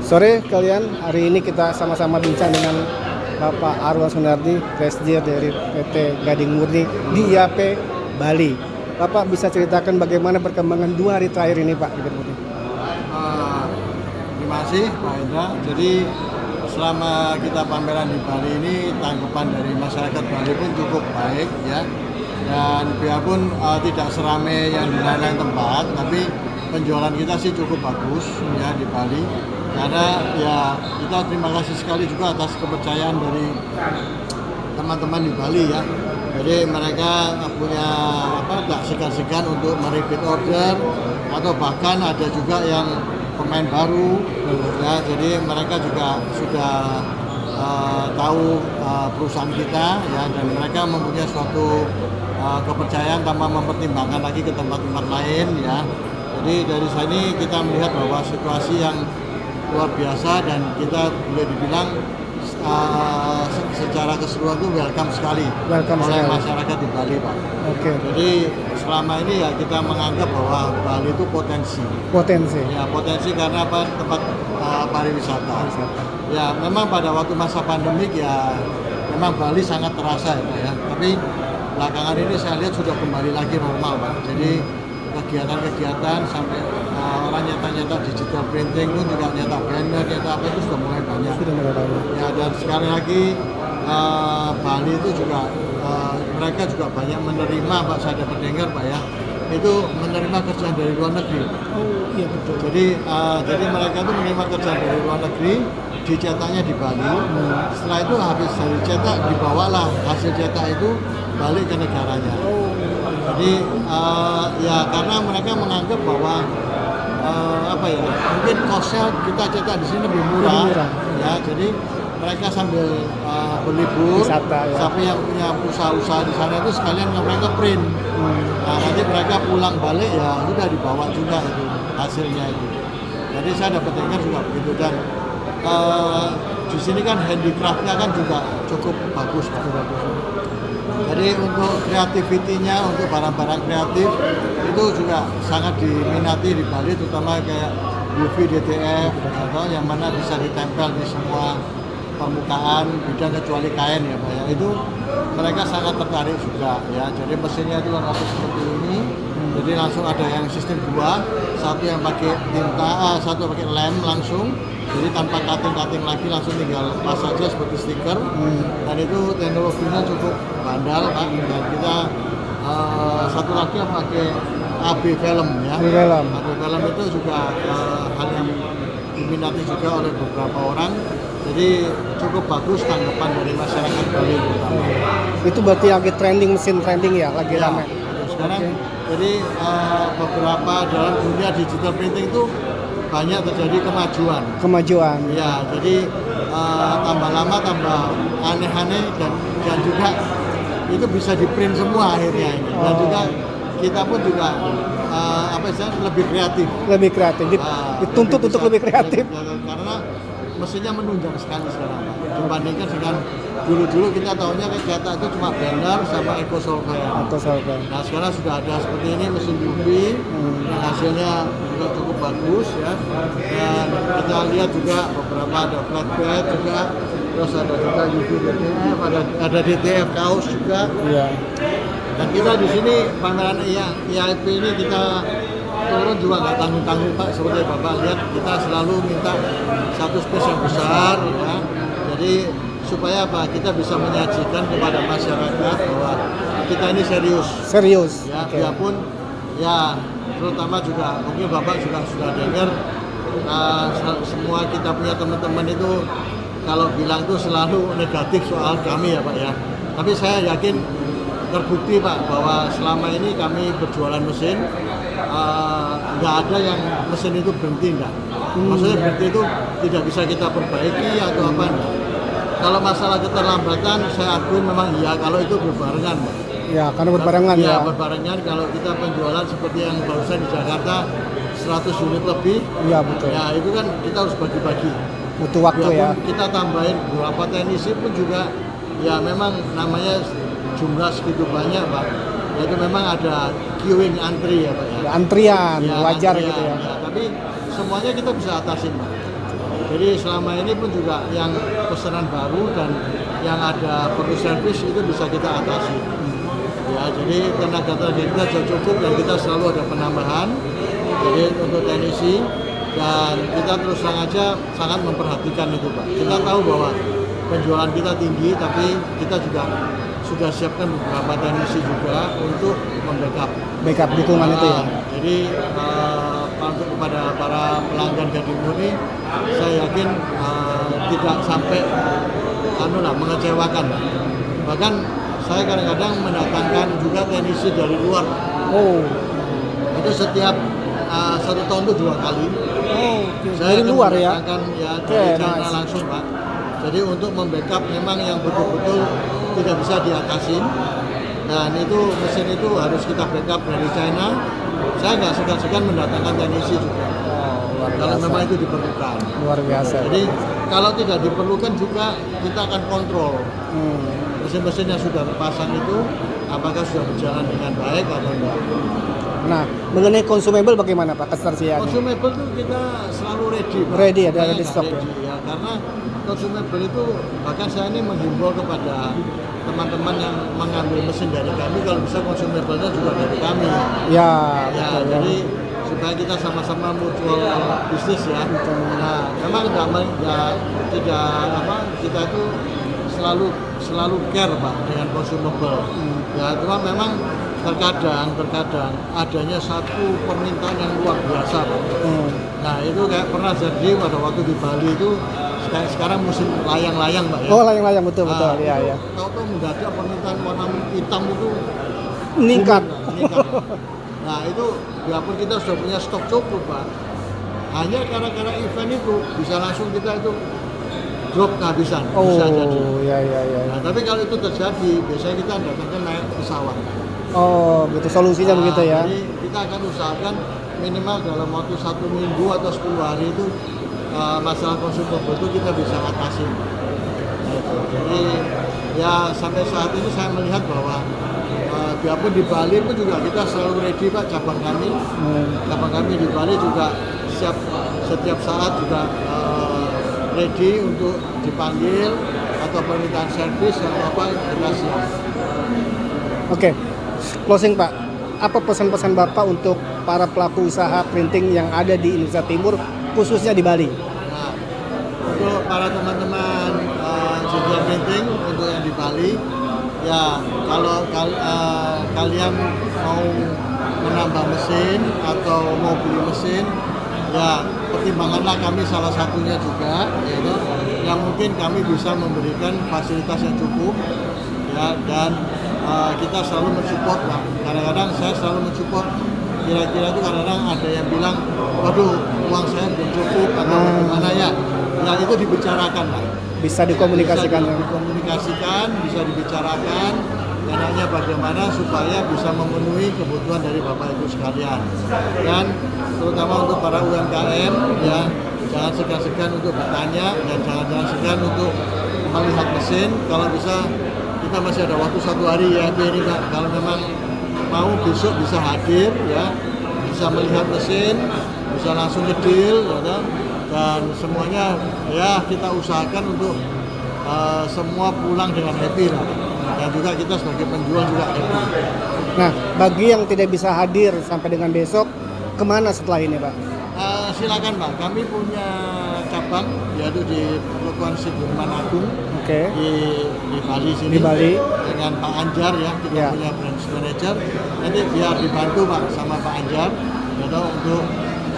Sore kalian, hari ini kita sama-sama bincang dengan Bapak Arwan Sunardi, Presdir dari PT Gading Murni di IAP Bali. Bapak bisa ceritakan bagaimana perkembangan 2 hari terakhir ini Pak di Gading Murni? Terima kasih Pak Indra. Jadi selama kita pameran di Bali ini, tanggapan dari masyarakat Bali pun cukup baik ya. Dan biarpun tidak seramai yang di lain-lain tempat, tapi penjualan kita sih cukup bagus ya di Bali. Karena ya kita terima kasih sekali juga atas kepercayaan dari teman-teman di Bali ya. Jadi mereka punya tak segan-segan untuk merepeat order, atau bahkan ada juga yang pemain baru ya. Jadi mereka juga sudah tahu perusahaan kita ya, dan mereka mempunyai suatu kepercayaan tanpa mempertimbangkan lagi ke tempat-tempat lain ya. Jadi dari sini kita melihat bahwa situasi yang luar biasa, dan kita boleh dibilang secara keseluruhan itu welcome sekali oleh masyarakat di Bali Pak. Oke. Jadi selama ini ya kita menganggap bahwa Bali itu potensi. Ya potensi karena apa? Tempat pariwisata. Ya memang pada waktu masa pandemik ya memang Bali sangat terasa ya Pak ya. Tapi belakangan ini saya lihat sudah kembali lagi normal Pak. Jadi kegiatan-kegiatan sampai orang nyetak digital printing pun juga nyetak banner, nyetak apa itu sudah mulai banyak. Ya, dan sekali lagi Bali itu juga mereka juga banyak menerima Pak, saya dapat dengar Pak ya, itu menerima kerjaan dari luar negeri. Oh iya betul. Jadi mereka itu menerima kerjaan dari luar negeri, dicetaknya di Bali. Setelah itu habis dari cetak dibawalah hasil cetak itu balik ke negaranya. Jadi ya karena mereka menganggap bahwa mungkin kosnya kita cetak di sini lebih murah. Ya, jadi mereka sambil berlibur, sampai yang punya usaha-usaha di sana itu sekalian mereka print. Nah, nanti mereka pulang balik ya sudah dibawa juga itu hasilnya itu. Jadi saya dapat dengar juga begitu, dan di sini kan handicraftnya kan juga cukup bagus. Jadi untuk kreativitinya, untuk barang-barang kreatif itu juga sangat diminati di Bali, terutama kayak UV DTF atau yang mana bisa ditempel di semua permukaan bidang kecuali kain ya Pak ya. Itu mereka sangat tertarik juga ya. Jadi mesinnya itu langsung seperti ini. Jadi langsung ada yang sistem 2, satu yang pakai tinta, satu pakai lem langsung. Jadi tanpa cutting lagi, langsung tinggal pas saja seperti stiker. Dan itu teknologinya cukup bandal Pak. Dan kita satu lagi yang pakai AB film ya. AB film itu juga hal yang diminati juga oleh beberapa orang. Jadi cukup bagus tanggapan dari masyarakat Bali terutama. Itu berarti lagi trending, mesin trending ya, lagi ramai. Sekarang jadi beberapa dalam dunia digital printing itu banyak terjadi kemajuan. Ya, jadi tambah lama tambah aneh-aneh, dan juga itu bisa di print semua akhirnya ini. Dan juga kita pun juga lebih kreatif. Dituntut untuk lebih kreatif. Karena mesinnya menunjang sekali sekarang Pak. Dibandingkan dengan dulu kita tahunya cetak itu cuma banner sama eco solvent. Nah sekarang sudah ada seperti ini mesin UV, yang hasilnya juga cukup bagus ya. Dan kita lihat juga beberapa ada flatbed juga, terus ada juga UV DTF, ada DTF kaos juga. Dan kita di sini pameran IAP ini kita turun juga nggak tanggung-tanggung Pak, seperti Bapak lihat kita selalu minta satu space yang besar ya. Jadi supaya kita bisa menyajikan kepada masyarakat bahwa kita ini serius ya. Biarpun ya terutama juga mungkin Bapak juga sudah dengar semua kita punya teman-teman itu kalau bilang tuh selalu negatif soal kami ya Pak ya. Tapi saya yakin terbukti Pak bahwa selama ini kami berjualan mesin nggak ada yang mesin itu berhenti enggak. Maksudnya berhenti itu tidak bisa kita perbaiki atau apa enggak. Kalau masalah keterlambatan saya akui memang iya kalau itu berbarengan Pak. Ya, karena berbarengan ya. Berbarengan kalau kita penjualan seperti yang barusan di Jakarta 100 unit lebih. Iya betul. Ya itu kan kita harus bagi-bagi. Butuh waktu ya. Kita tambahin beberapa teknisi pun juga ya memang namanya jumlah segitu banyak Pak. Ya, itu memang ada queuing antri ya Pak ya. Antrian, wajar antrian, gitu ya. Tapi semuanya kita bisa atasin Pak. Jadi selama ini pun juga yang pesanan baru dan yang ada perlu servis itu bisa kita atasi. Ya, jadi tenaga kita sudah cukup dan kita selalu ada penambahan. Jadi untuk teknisi dan kita terus terang aja sangat memperhatikan itu Pak. Kita tahu bahwa penjualan kita tinggi, tapi kita juga sudah siapkan beberapa teknisi juga untuk backup dukungan itu ya. Jadi untuk kepada para pelanggan Gading Murni, saya yakin tidak sampai mengecewakan. Bahkan saya kadang-kadang mendatangkan juga teknisi dari luar. Oh, Itu setiap 1 tahun itu 2 kali. oh, Saya dari luar ya. ya dari China nice. langsung Pak. Jadi untuk membackup memang yang betul-betul tidak bisa diatasin. Dan itu mesin itu harus kita backup dari China. Saya nggak segan-segan mendatangkan teknisi juga. Luar Kalau biasa. memang itu diperlukan. Luar biasa. Jadi kalau tidak diperlukan juga kita akan kontrol mesin-mesin yang sudah terpasang itu apakah sudah berjalan dengan baik atau enggak. Nah, mengenai consumable bagaimana Pak ketersediaannya? Consumable itu kita selalu ready Pak. Ready, ada Makanya ready nggak stock ya? ya. Karena consumable itu bahkan saya ini menghimbau kepada teman-teman yang mengambil mesin dari kami kalau bisa consumable-nya juga dari kami. Ya, Ya, betul, jadi supaya kita sama-sama mutual bisnis ya. Betul. Nah, memang kita itu selalu care Pak dengan consumable. Ya, cuma memang terkadang adanya satu permintaan yang luar biasa Pak. Nah, itu kayak pernah jadi pada waktu di Bali itu sekarang musim layang-layang Pak ya. Oh, layang-layang betul. Iya, iya. Tahu-tahu mendadak permintaan warna hitam itu Meningkat. meningkat. Nah, itu biarpun kita sudah punya stok cukup Pak. Hanya gara-gara event itu bisa langsung kita itu drop kehabisan. Bisa jadi. Oh, iya. Nah, tapi kalau itu terjadi, biasanya kita datangkan naik pesawat. Oh, gitu solusinya begitu ya. Jadi kita akan usahakan minimal dalam waktu 1 minggu atau 10 hari itu masalah consumable itu kita bisa atasi. Gitu. Jadi ya sampai saat ini saya melihat bahwa biarpun di Bali pun juga kita selalu ready Pak, cabang kami. Cabang kami di Bali juga setiap saat juga ready untuk dipanggil atau permintaan servis atau apa kita siap. Oke. Closing Pak. Apa pesan-pesan Bapak untuk para pelaku usaha printing yang ada di Indonesia Timur khususnya di Bali? Nah, untuk para teman-teman digital printing untuk yang di Bali, ya kalau kalian mau menambah mesin atau mau beli mesin, ya pertimbanganlah kami salah satunya juga, yaitu yang mungkin kami bisa memberikan fasilitas yang cukup, ya dan kita selalu mensupport Pak. Kadang-kadang saya selalu mensupport. Kira-kira itu kadang-kadang ada yang bilang, waduh uang saya belum cukup atau bagaimana ya. Ya itu dibicarakan Pak. Bisa dikomunikasikan. Bisa dibicarakan. Enaknya bagaimana supaya bisa memenuhi kebutuhan dari Bapak Ibu sekalian. Dan terutama untuk para UMKM ya, jangan segan-segan untuk bertanya dan jangan segan untuk melihat mesin. Kalau bisa kita masih ada waktu 1 hari ya ini Pak. Kalau memang mau besok bisa hadir ya, bisa melihat mesin, bisa langsung ke deal ya, dan semuanya ya kita usahakan untuk semua pulang dengan happy lah. Dan juga kita sebagai penjual juga happy. Nah, bagi yang tidak bisa hadir sampai dengan besok, kemana setelah ini Pak? Silakan Pak, kami punya cabang yaitu di Pertukuan Sudirman Agung. Oke. Di Bali sini. Di Bali. Dengan Pak Anjar ya, kita punya branch manager. Nanti biar dibantu Pak sama Pak Anjar, yaitu untuk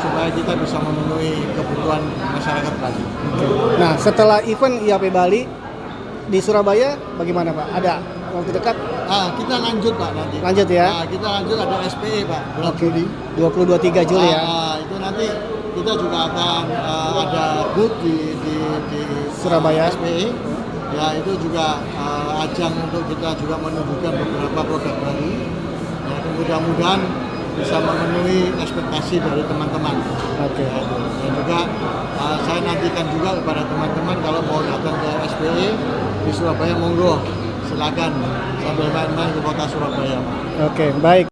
supaya kita bisa memenuhi kebutuhan masyarakat Bali. Nah, setelah event IAP Bali di Surabaya, bagaimana Pak? Ada waktu dekat? Kita lanjut Pak nanti. Lanjut ya? Kita lanjut ada SPE Pak, bulan Juli. 20-23 Juli ya? Itu nanti kita juga akan ada booth di Surabaya. SPE. Ya itu juga ajang untuk kita juga menunjukkan beberapa produk baru. Ya mudah-mudahan bisa memenuhi ekspektasi dari teman-teman. Oke. Ya, dan juga saya nantikan juga kepada teman-teman kalau mau datang ke SPE di Surabaya monggo silakan sambil main-main ke kota Surabaya. Oke, baik.